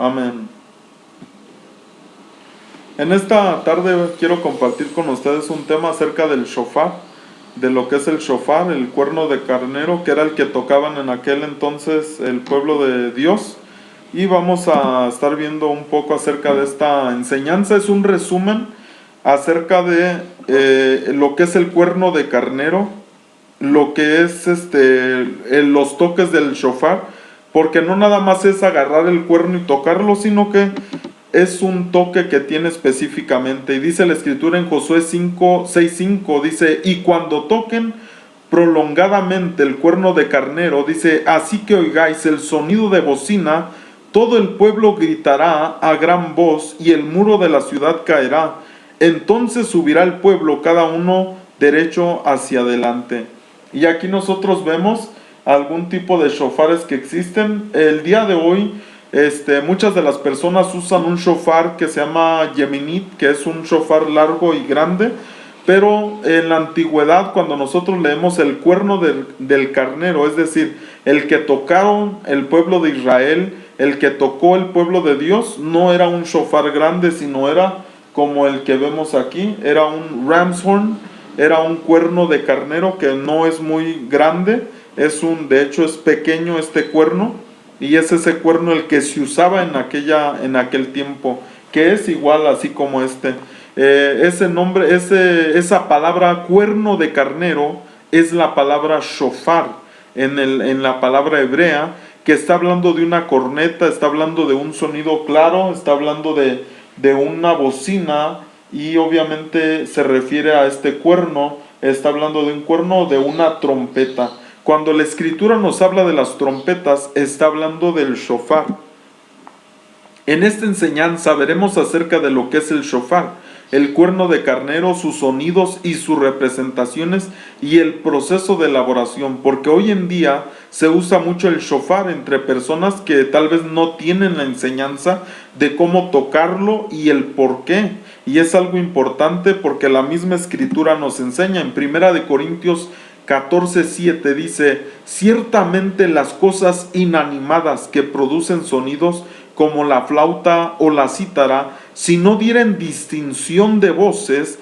Amén. En esta tarde quiero compartir con ustedes un tema acerca del shofar, de lo que es el shofar, el cuerno de carnero, que era el que tocaban en aquel entonces el pueblo de Dios. Y vamos a estar viendo un poco acerca de esta enseñanza. Es un resumen acerca de lo que es el cuerno de carnero, lo que es los toques del shofar, porque no nada más es agarrar el cuerno y tocarlo, sino que es un toque que tiene específicamente. Y dice la escritura en Josué 6:5, dice, y cuando toquen prolongadamente el cuerno de carnero, dice, así que oigáis el sonido de bocina, todo el pueblo gritará a gran voz y el muro de la ciudad caerá. Entonces subirá el pueblo cada uno derecho hacia adelante. Y aquí nosotros vemos algún tipo de shofares que existen. El día de hoy muchas de las personas usan un shofar que se llama Yeminit, que es un shofar largo y grande, pero en la antigüedad, cuando nosotros leemos el cuerno del carnero, es decir, el que tocaron el pueblo de Israel, el que tocó el pueblo de Dios, no era un shofar grande, sino era como el que vemos aquí, era un ram's horn, era un cuerno de carnero que no es muy grande, de hecho es pequeño este cuerno, y es ese cuerno el que se usaba en aquel tiempo, que es igual así como ese nombre, esa palabra cuerno de carnero es la palabra shofar en la palabra hebrea, que está hablando de una corneta, está hablando de un sonido claro, está hablando de una bocina, y obviamente se refiere a este cuerno, está hablando de un cuerno o de una trompeta. Cuando la escritura nos habla de las trompetas, está hablando del shofar. En esta enseñanza veremos acerca de lo que es el shofar, el cuerno de carnero, sus sonidos y sus representaciones y el proceso de elaboración, porque hoy en día se usa mucho el shofar entre personas que tal vez no tienen la enseñanza de cómo tocarlo y el por qué. Y es algo importante porque la misma escritura nos enseña en 1 Corintios 14:7 dice, ciertamente las cosas inanimadas que producen sonidos como la flauta o la cítara, si no dieren distinción de voces,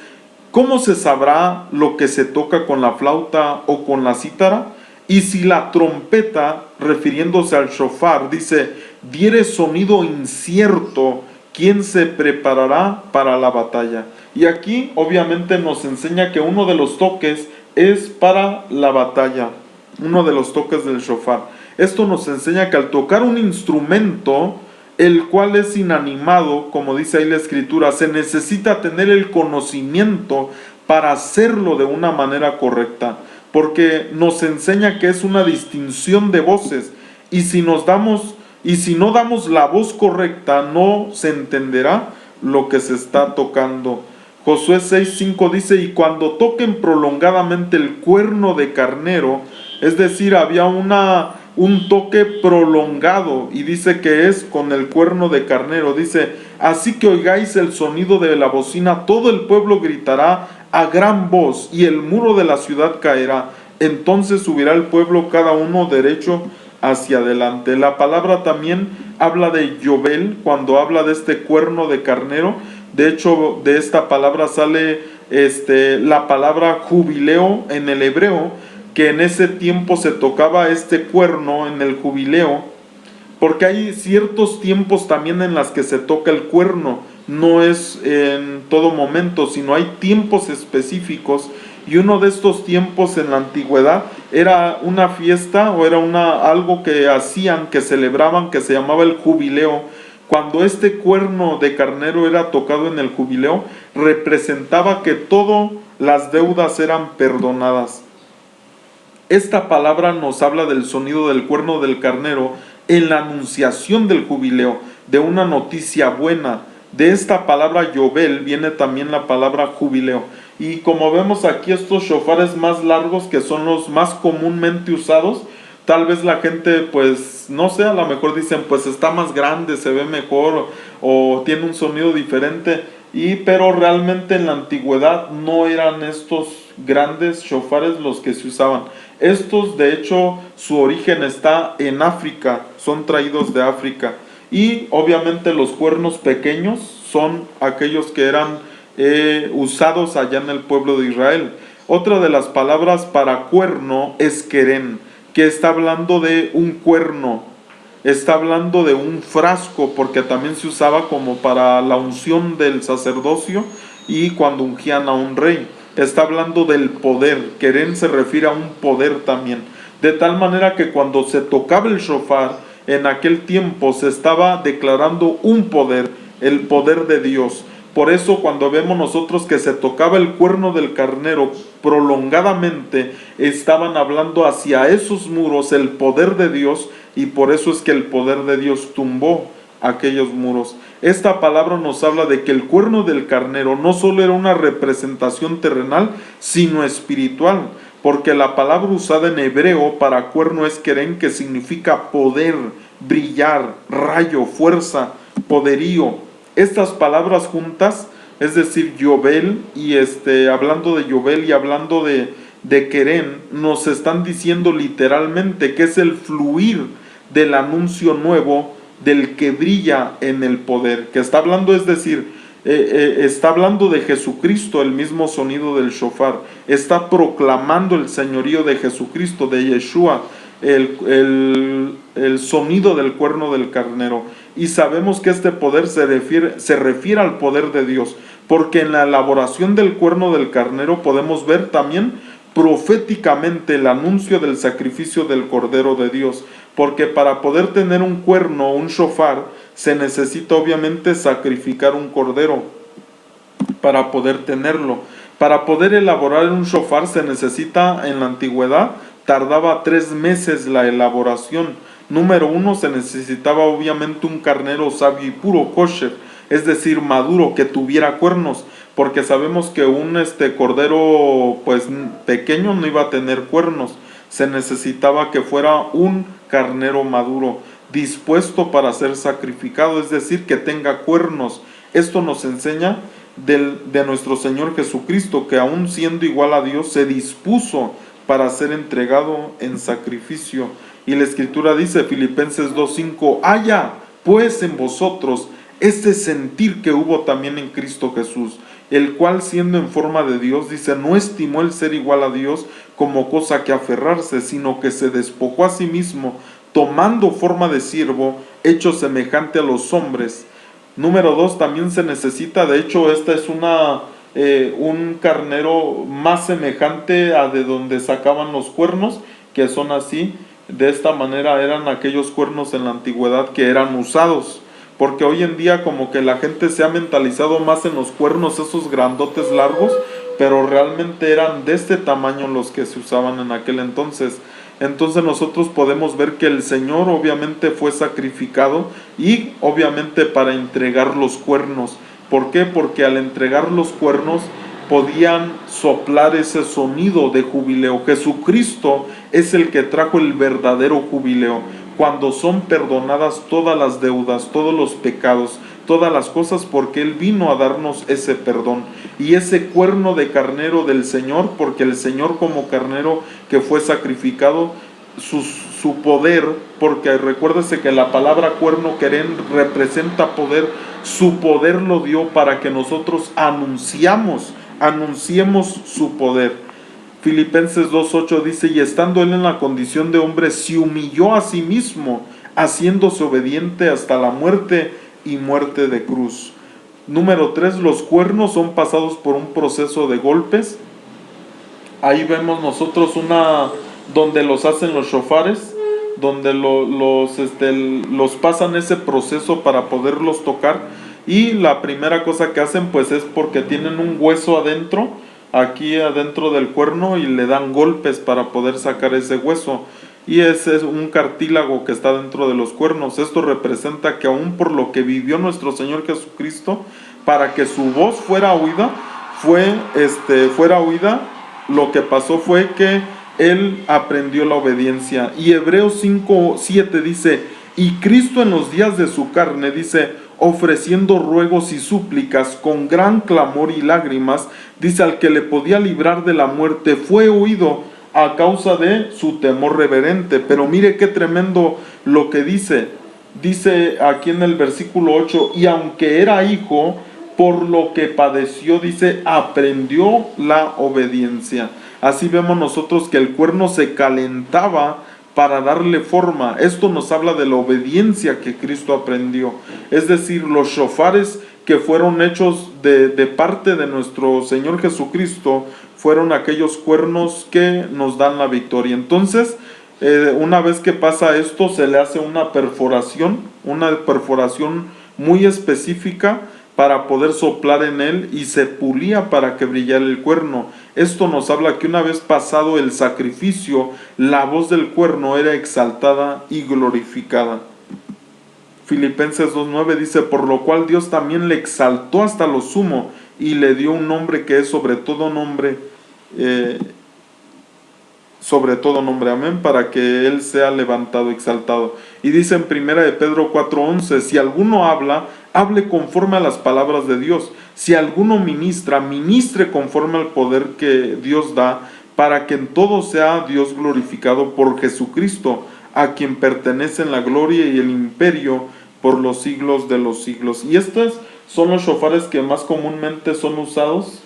¿cómo se sabrá lo que se toca con la flauta o con la cítara? Y si la trompeta, refiriéndose al shofar, dice, diere sonido incierto, ¿quién se preparará para la batalla? Y aquí obviamente nos enseña que uno de los toques es para la batalla, uno de los toques del shofar. Esto nos enseña que al tocar un instrumento, el cual es inanimado, como dice ahí la escritura, se necesita tener el conocimiento para hacerlo de una manera correcta, porque nos enseña que es una distinción de voces, y si no damos la voz correcta, no se entenderá lo que se está tocando. Josué 6:5 dice, y cuando toquen prolongadamente el cuerno de carnero, es decir, había un toque prolongado, y dice que es con el cuerno de carnero, dice, así que oigáis el sonido de la bocina, todo el pueblo gritará a gran voz, y el muro de la ciudad caerá, entonces subirá el pueblo cada uno derecho hacia adelante. La palabra también habla de Yobel, cuando habla de este cuerno de carnero. De hecho, de esta palabra sale la palabra jubileo en el hebreo, que en ese tiempo se tocaba este cuerno en el jubileo, porque hay ciertos tiempos también en las que se toca el cuerno, no es en todo momento, sino hay tiempos específicos, y uno de estos tiempos en la antigüedad era una fiesta o era algo que hacían, que celebraban, que se llamaba el jubileo. Cuando este cuerno de carnero era tocado en el jubileo, representaba que todas las deudas eran perdonadas. Esta palabra nos habla del sonido del cuerno del carnero en la anunciación del jubileo, de una noticia buena. De esta palabra Yobel viene también la palabra jubileo. Y como vemos aquí, estos shofares más largos, que son los más comúnmente usados, tal vez la gente, pues, no sé, a lo mejor dicen, pues está más grande, se ve mejor, o tiene un sonido diferente, pero realmente en la antigüedad no eran estos grandes shofares los que se usaban. Estos, de hecho, su origen está en África, son traídos de África. y obviamente los cuernos pequeños son aquellos que eran usados allá en el pueblo de Israel. Otra de las palabras para cuerno es querén, que está hablando de un cuerno, está hablando de un frasco, porque también se usaba como para la unción del sacerdocio y cuando ungían a un rey. Está hablando del poder. Querén se refiere a un poder también. De tal manera que cuando se tocaba el shofar, en aquel tiempo se estaba declarando un poder, el poder de Dios. Por eso cuando vemos nosotros que se tocaba el cuerno del carnero prolongadamente, estaban hablando hacia esos muros el poder de Dios, y por eso es que el poder de Dios tumbó aquellos muros. Esta palabra nos habla de que el cuerno del carnero no solo era una representación terrenal, sino espiritual, porque la palabra usada en hebreo para cuerno es querén, que significa poder, brillar, rayo, fuerza, poderío. Estas palabras juntas, es decir, Yobel, y hablando de Yobel y hablando de querén, nos están diciendo literalmente que es el fluir del anuncio nuevo del que brilla en el poder, que está hablando, es decir, está hablando de Jesucristo, el mismo sonido del shofar, está proclamando el señorío de Jesucristo, de Yeshua, el sonido del cuerno del carnero. Y sabemos que este poder se refiere al poder de Dios, porque en la elaboración del cuerno del carnero podemos ver también proféticamente el anuncio del sacrificio del Cordero de Dios, porque para poder tener un cuerno, un shofar, se necesita obviamente sacrificar un cordero para poder tenerlo. Para poder elaborar un shofar se necesita, en la antigüedad, tardaba 3 meses la elaboración. Número 1, se necesitaba obviamente un carnero sabio y puro, kosher, es decir, maduro, que tuviera cuernos, porque sabemos que un cordero pues pequeño no iba a tener cuernos. Se necesitaba que fuera un carnero maduro, dispuesto para ser sacrificado, es decir, que tenga cuernos. Esto nos enseña de nuestro Señor Jesucristo, que aún siendo igual a Dios, se dispuso para ser entregado en sacrificio. Y la Escritura dice, Filipenses 2:5, haya pues en vosotros este sentir que hubo también en Cristo Jesús, el cual siendo en forma de Dios, dice, no estimó el ser igual a Dios como cosa que aferrarse, sino que se despojó a sí mismo, tomando forma de siervo, hecho semejante a los hombres. Número 2, también se necesita, de hecho esta es un carnero más semejante a de donde sacaban los cuernos, que son así, de esta manera eran aquellos cuernos en la antigüedad que eran usados, porque hoy en día como que la gente se ha mentalizado más en los cuernos, esos grandotes largos, pero realmente eran de este tamaño los que se usaban en aquel entonces. Entonces nosotros podemos ver que el Señor obviamente fue sacrificado y obviamente para entregar los cuernos. ¿Por qué? Porque al entregar los cuernos podían soplar ese sonido de jubileo. Jesucristo es el que trajo el verdadero jubileo, cuando son perdonadas todas las deudas, todos los pecados, todas las cosas, porque Él vino a darnos ese perdón. Y ese cuerno de carnero del Señor, porque el Señor como carnero que fue sacrificado, su poder, porque recuérdese que la palabra cuerno querén representa poder, su poder lo dio para que nosotros anunciemos su poder. Filipenses 2:8 dice, y estando Él en la condición de hombre, se humilló a sí mismo, haciéndose obediente hasta la muerte y muerte de cruz. Número 3, los cuernos son pasados por un proceso de golpes. Ahí vemos nosotros donde los hacen los shofares, donde los pasan ese proceso para poderlos tocar, y la primera cosa que hacen pues es porque tienen un hueso adentro, aquí adentro del cuerno, y le dan golpes para poder sacar ese hueso, y ese es un cartílago que está dentro de los cuernos. Esto representa que aún por lo que vivió nuestro Señor Jesucristo, para que su voz fuera oída, lo que pasó fue que Él aprendió la obediencia. Y Hebreos 5:7 dice, y Cristo en los días de su carne, dice, ofreciendo ruegos y súplicas con gran clamor y lágrimas, dice, al que le podía librar de la muerte, fue oído a causa de su temor reverente. Pero mire qué tremendo lo que dice Dice aquí en el versículo 8, y aunque era hijo, por lo que padeció, dice, aprendió la obediencia. Así vemos nosotros que el cuerno se calentaba para darle forma. Esto nos habla de la obediencia que Cristo aprendió. Es decir, los shofares que fueron hechos de parte de nuestro Señor Jesucristo fueron aquellos cuernos que nos dan la victoria. Entonces, una vez que pasa esto, se le hace una perforación muy específica para poder soplar en él, y se pulía para que brillara el cuerno. Esto nos habla que una vez pasado el sacrificio, la voz del cuerno era exaltada y glorificada. Filipenses 2:9 dice, por lo cual Dios también le exaltó hasta lo sumo y le dio un nombre que es sobre todo nombre, amén, para que él sea levantado, exaltado. Y dice en primera de Pedro 4:11, si alguno habla, hable conforme a las palabras de Dios. Si alguno ministra, ministre conforme al poder que Dios da, para que en todo sea Dios glorificado por Jesucristo, a quien pertenecen la gloria y el imperio por los siglos de los siglos. Y estos son los shofares que más comúnmente son usados.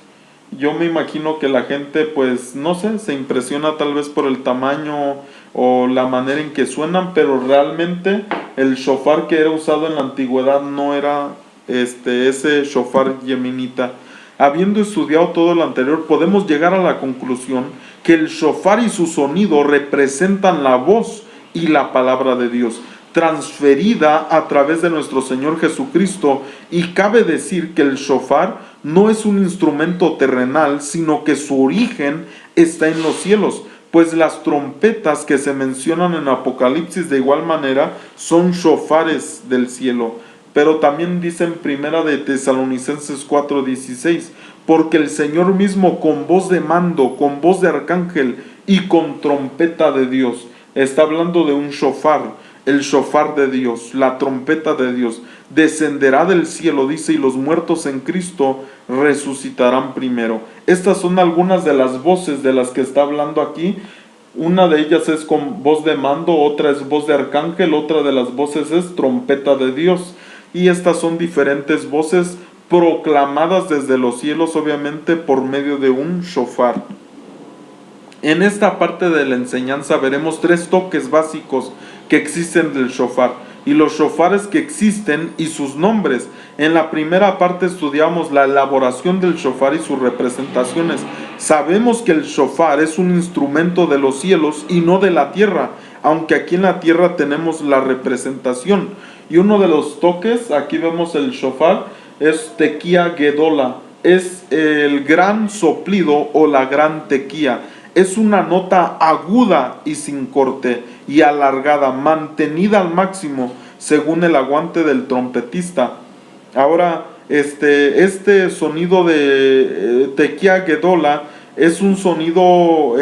Yo me imagino que la gente, pues, no sé, se impresiona tal vez por el tamaño o la manera en que suenan, pero realmente el shofar que era usado en la antigüedad no era ese shofar yemenita. Habiendo estudiado todo lo anterior, podemos llegar a la conclusión que el shofar y su sonido representan la voz y la palabra de Dios, transferida a través de nuestro Señor Jesucristo, y cabe decir que el shofar no es un instrumento terrenal, sino que su origen está en los cielos, pues las trompetas que se mencionan en Apocalipsis de igual manera son shofares del cielo. Pero también dice en primera de Tesalonicenses 4:16, porque el Señor mismo con voz de mando, con voz de arcángel y con trompeta de Dios. Está hablando de un shofar, el shofar de Dios, la trompeta de Dios, descenderá del cielo, dice, y los muertos en Cristo resucitarán primero. Estas son algunas de las voces de las que está hablando aquí. Una de ellas es con voz de mando, otra es voz de arcángel, otra de las voces es trompeta de Dios. Y estas son diferentes voces proclamadas desde los cielos, obviamente por medio de un shofar. En esta parte de la enseñanza veremos tres toques básicos que existen del shofar, y los shofares que existen y sus nombres. En la primera parte estudiamos la elaboración del shofar y sus representaciones. Sabemos que el shofar es un instrumento de los cielos y no de la tierra, aunque aquí en la tierra tenemos la representación. Y uno de los toques, aquí vemos el shofar, es tequía gedola, es el gran soplido o la gran tequía. Es una nota aguda y sin corte y alargada, mantenida al máximo según el aguante del trompetista. Ahora, este sonido de tequía gedola es un sonido,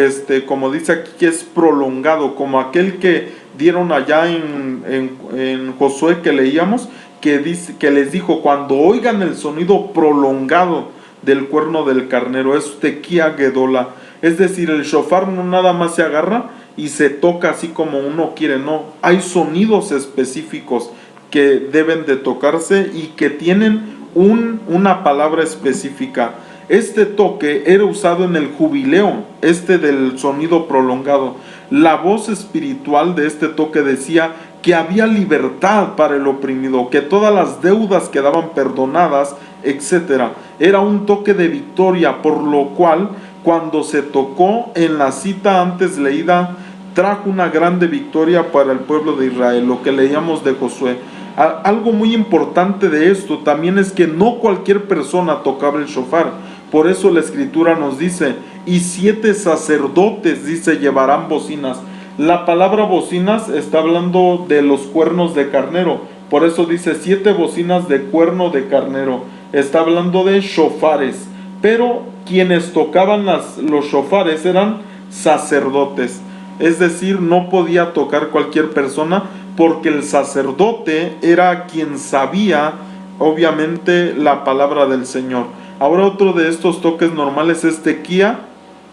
como dice aquí, que es prolongado, como aquel que dieron allá en Josué que leíamos, que les dijo, cuando oigan el sonido prolongado del cuerno del carnero, es tequía gedola. Es decir, el shofar no nada más se agarra y se toca así como uno quiere, no. Hay sonidos específicos que deben de tocarse y que tienen una palabra específica. Este toque era usado en el jubileo, del sonido prolongado. La voz espiritual de este toque decía que había libertad para el oprimido, que todas las deudas quedaban perdonadas, etc. Era un toque de victoria, por lo cual cuando se tocó en la cita antes leída, trajo una grande victoria para el pueblo de Israel, lo que leíamos de Josué. Algo muy importante de esto también es que no cualquier persona tocaba el shofar. Por eso la escritura nos dice, y 7 sacerdotes, dice, llevarán bocinas. La palabra bocinas está hablando de los cuernos de carnero. Por eso dice 7 bocinas de cuerno de carnero. Está hablando de shofares. Pero quienes tocaban los shofares eran sacerdotes. Es decir, no podía tocar cualquier persona, porque el sacerdote era quien sabía, obviamente, la palabra del Señor. Ahora, otro de estos toques normales es tequía,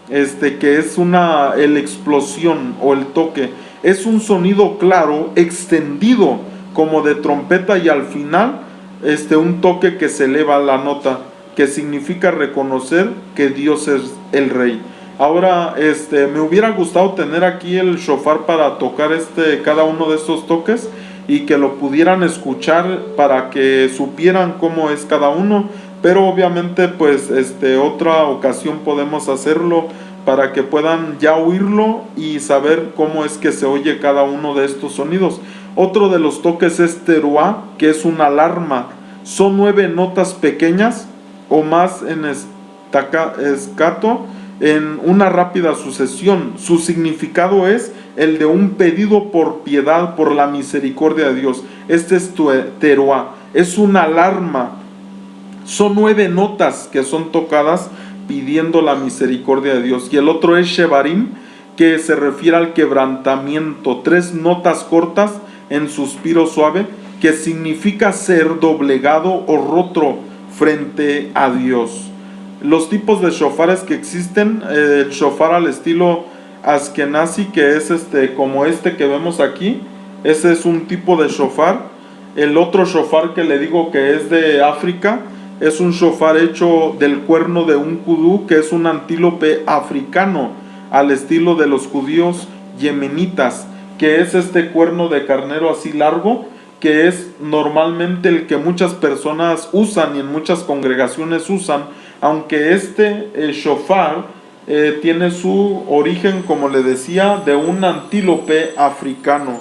que es el explosión o el toque. Es un sonido claro, extendido, como de trompeta, y al final un toque que se eleva la nota, que significa reconocer que Dios es el Rey. Ahora, me hubiera gustado tener aquí el shofar para tocar cada uno de estos toques y que lo pudieran escuchar para que supieran cómo es cada uno, pero obviamente pues otra ocasión podemos hacerlo para que puedan ya oírlo y saber cómo es que se oye cada uno de estos sonidos. Otro de los toques es teruá, que es una alarma. Son 9 notas pequeñas o más en escato, en una rápida sucesión. Su significado es el de un pedido por piedad, por la misericordia de Dios. Este es teruá, es una alarma. Son 9 notas que son tocadas pidiendo la misericordia de Dios. Y el otro es shevarim, que se refiere al quebrantamiento. 3 notas cortas en suspiro suave, que significa ser doblegado o roto frente a Dios. Los tipos de shofares que existen, el shofar al estilo Ashkenazi, que es como que vemos aquí, ese es un tipo de shofar. El otro shofar que le digo que es de África, es un shofar hecho del cuerno de un kudú, que es un antílope africano, al estilo de los judíos yemenitas, que es cuerno de carnero así largo, que es normalmente el que muchas personas usan y en muchas congregaciones usan, aunque shofar tiene su origen, como le decía, de un antílope africano.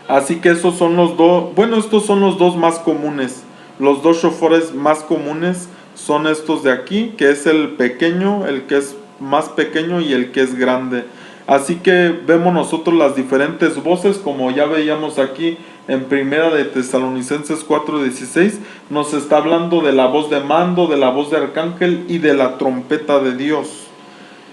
Así que esos son los dos, estos son los dos más comunes. Los 2 shofores más comunes son estos de aquí, que es el pequeño, el que es más pequeño, y el que es grande. Así que vemos nosotros las diferentes voces, como ya veíamos aquí en Primera de Tesalonicenses 4:16, nos está hablando de la voz de mando, de la voz de arcángel y de la trompeta de Dios.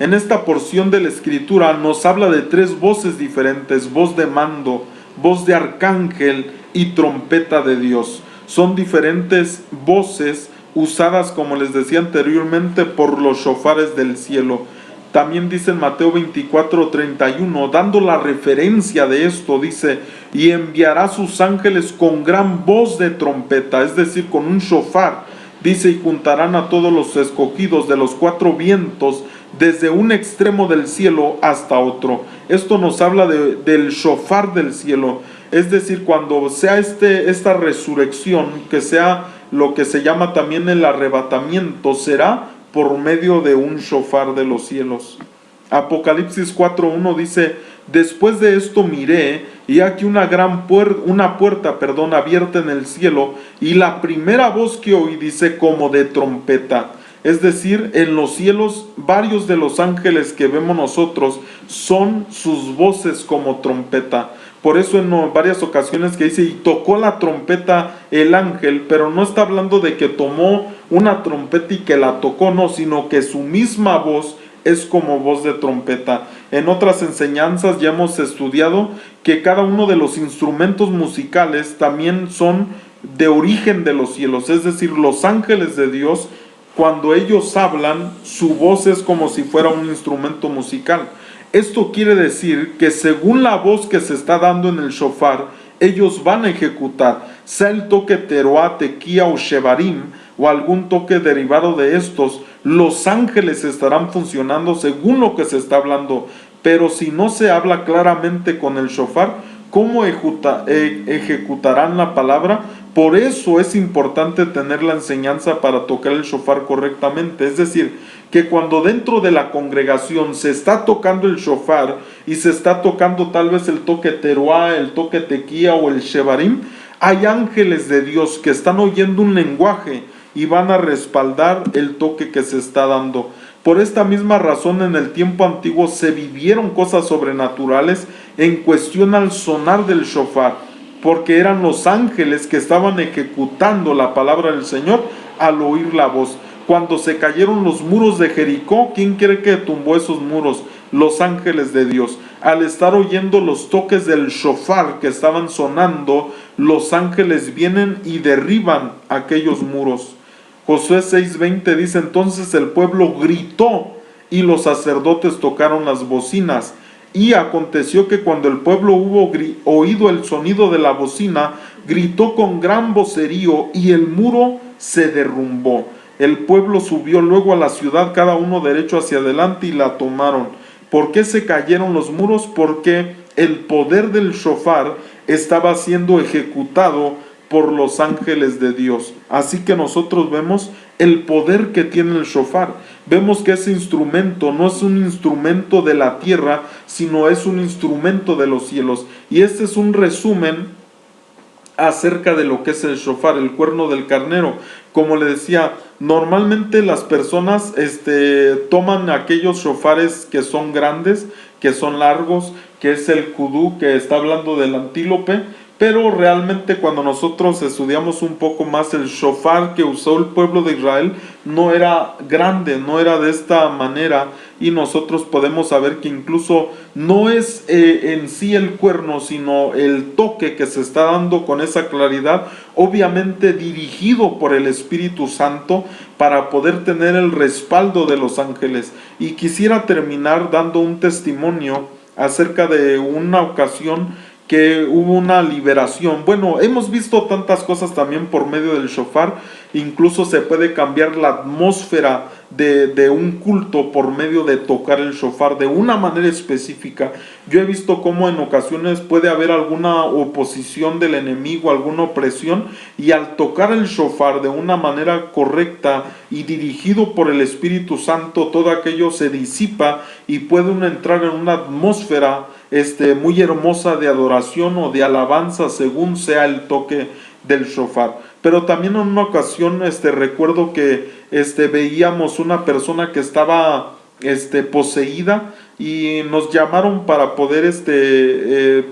En esta porción de la escritura nos habla de 3 voces diferentes: voz de mando, voz de arcángel y trompeta de Dios. Son diferentes voces usadas, como les decía anteriormente, por los shofares del cielo. También dice en Mateo 24:31, dando la referencia de esto, dice: y enviará sus ángeles con gran voz de trompeta, es decir, con un shofar. Dice: y juntarán a todos los escogidos de los 4 vientos, desde un extremo del cielo hasta otro. Esto nos habla del shofar del cielo. Es decir, cuando sea esta resurrección, que sea lo que se llama también el arrebatamiento, será por medio de un shofar de los cielos. Apocalipsis 4:1 dice: después de esto miré, y aquí una puerta abierta en el cielo, y la primera voz que oí, dice, como de trompeta. Es decir, en los cielos varios de los ángeles que vemos nosotros son sus voces como trompeta. Por eso en varias ocasiones que dice: y tocó la trompeta el ángel, pero no está hablando de que tomó una trompeta y que la tocó, no, sino que su misma voz es como voz de trompeta. En otras enseñanzas ya hemos estudiado que cada uno de los instrumentos musicales también son de origen de los cielos, es decir, los ángeles de Dios, cuando ellos hablan, su voz es como si fuera un instrumento musical. Esto quiere decir que según la voz que se está dando en el shofar, ellos van a ejecutar, sea el toque teruá, tequía o shevarim, o algún toque derivado de estos. Los ángeles estarán funcionando según lo que se está hablando. Pero si no se habla claramente con el shofar, ¿cómo ejecutarán la palabra? Por eso es importante tener la enseñanza para tocar el shofar correctamente. Es decir, que cuando dentro de la congregación se está tocando el shofar y se está tocando tal vez el toque teruá, el toque tequía o el shevarim, hay ángeles de Dios que están oyendo un lenguaje y van a respaldar el toque que se está dando. Por esta misma razón, en el tiempo antiguo se vivieron cosas sobrenaturales en cuestión al sonar del shofar, porque eran los ángeles que estaban ejecutando la palabra del Señor al oír la voz. Cuando se cayeron los muros de Jericó, ¿quién cree que tumbó esos muros? Los ángeles de Dios. Al estar oyendo los toques del shofar que estaban sonando, los ángeles vienen y derriban aquellos muros. Josué 6:20 dice: entonces el pueblo gritó y los sacerdotes tocaron las bocinas. Y aconteció que cuando el pueblo hubo oído el sonido de la bocina, gritó con gran vocerío, y el muro se derrumbó. El pueblo subió luego a la ciudad, cada uno derecho hacia adelante, y la tomaron. ¿Por qué se cayeron los muros? Porque el poder del shofar estaba siendo ejecutado por los ángeles de Dios. Así que nosotros vemos el poder que tiene el shofar. Vemos que ese instrumento no es un instrumento de la tierra, sino es un instrumento de los cielos. Y este es un resumen acerca de lo que es el shofar, el cuerno del carnero. Como le decía, normalmente las personas toman aquellos shofares que son grandes, que son largos, que es el kudú, que está hablando del antílope, pero realmente cuando nosotros estudiamos un poco más, el shofar que usó el pueblo de Israel no era grande, no era de esta manera, y nosotros podemos saber que incluso no es en sí el cuerno, sino el toque que se está dando con esa claridad, obviamente dirigido por el Espíritu Santo, para poder tener el respaldo de los ángeles. Y quisiera terminar dando un testimonio acerca de una ocasión que hubo una liberación. Bueno, hemos visto tantas cosas también por medio del shofar. Incluso se puede cambiar la atmósfera de un culto por medio de tocar el shofar de una manera específica. Yo he visto cómo en ocasiones puede haber alguna oposición del enemigo, alguna opresión, y al tocar el shofar de una manera correcta y dirigido por el Espíritu Santo, todo aquello se disipa y puede uno entrar en una atmósfera muy hermosa de adoración o de alabanza, según sea el toque del shofar. Pero también en una ocasión recuerdo que veíamos una persona que estaba poseída, y nos llamaron para poder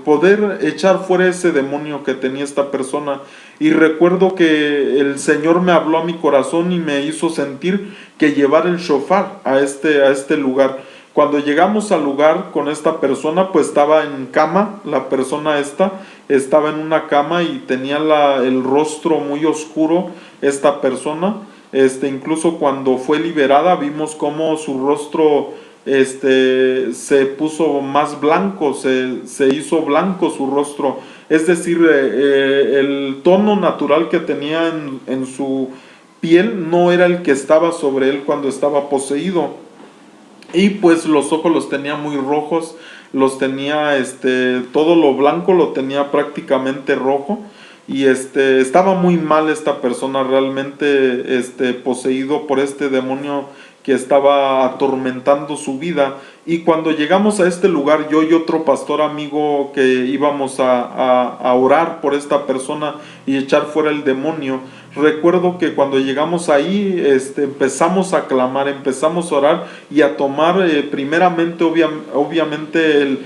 poder echar fuera ese demonio que tenía esta persona. Y recuerdo que el Señor me habló a mi corazón y me hizo sentir que llevar el shofar a este lugar. Cuando llegamos al lugar con esta persona, pues estaba en cama, la persona estaba en una cama y tenía el rostro muy oscuro, esta persona. Incluso cuando fue liberada vimos cómo su rostro se puso más blanco, se hizo blanco su rostro. Es decir, el tono natural que tenía en su piel no era el que estaba sobre él cuando estaba poseído. Y pues los ojos los tenía muy rojos, los tenía, todo lo blanco lo tenía prácticamente rojo. Y estaba muy mal esta persona, realmente poseído por este demonio que estaba atormentando su vida. Y cuando llegamos a este lugar, yo y otro pastor amigo que íbamos a orar por esta persona y echar fuera el demonio, recuerdo que cuando llegamos ahí, empezamos a clamar, empezamos a orar y a tomar primeramente, obviamente,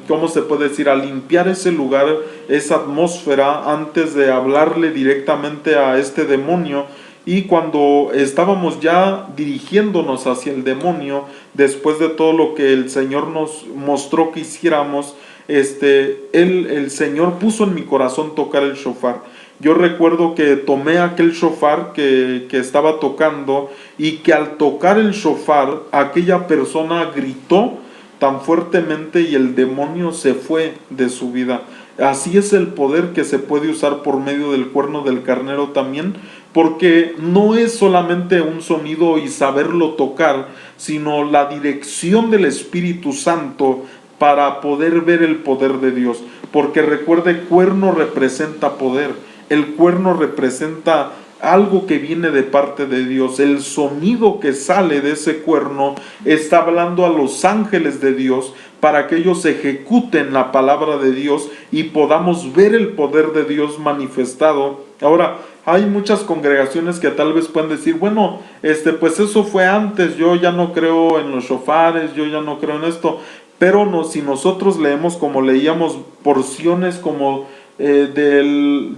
¿cómo se puede decir? A limpiar ese lugar, esa atmósfera, antes de hablarle directamente a este demonio. Y cuando estábamos ya dirigiéndonos hacia el demonio, después de todo lo que el Señor nos mostró que hiciéramos, el Señor puso en mi corazón tocar el shofar. Yo recuerdo que tomé aquel shofar que estaba tocando, y que al tocar el shofar, aquella persona gritó tan fuertemente y el demonio se fue de su vida. Así es el poder que se puede usar por medio del cuerno del carnero también, porque no es solamente un sonido y saberlo tocar, sino la dirección del Espíritu Santo para poder ver el poder de Dios. Porque recuerde, cuerno representa poder, el cuerno representa algo que viene de parte de Dios. El sonido que sale de ese cuerno está hablando a los ángeles de Dios para que ellos ejecuten la palabra de Dios y podamos ver el poder de Dios manifestado. Ahora, hay muchas congregaciones que tal vez pueden decir, bueno, pues eso fue antes, yo ya no creo en los shofares, yo ya no creo en esto. Pero no, si nosotros leemos como leíamos porciones como del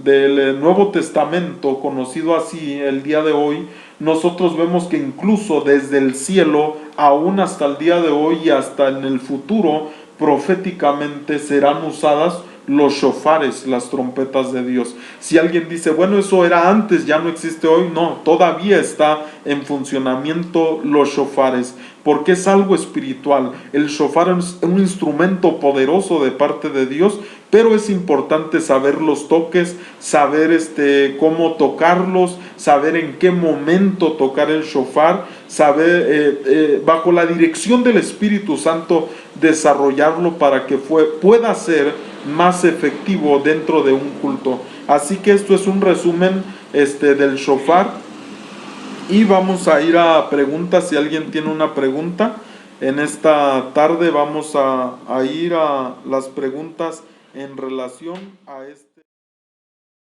Nuevo Testamento, conocido así el día de hoy, nosotros vemos que incluso desde el cielo, aún hasta el día de hoy y hasta en el futuro, proféticamente serán usadas los shofares, las trompetas de Dios. Si alguien dice, bueno, eso era antes, ya no existe hoy, no, todavía está en funcionamiento los shofares, porque es algo espiritual. El shofar es un instrumento poderoso de parte de Dios, pero es importante saber los toques, saber cómo tocarlos, saber en qué momento tocar el shofar, saber bajo la dirección del Espíritu Santo desarrollarlo para que pueda ser más efectivo dentro de un culto. Así que esto es un resumen del shofar, y vamos a ir a preguntas. Si alguien tiene una pregunta en esta tarde, vamos a ir a las preguntas en relación a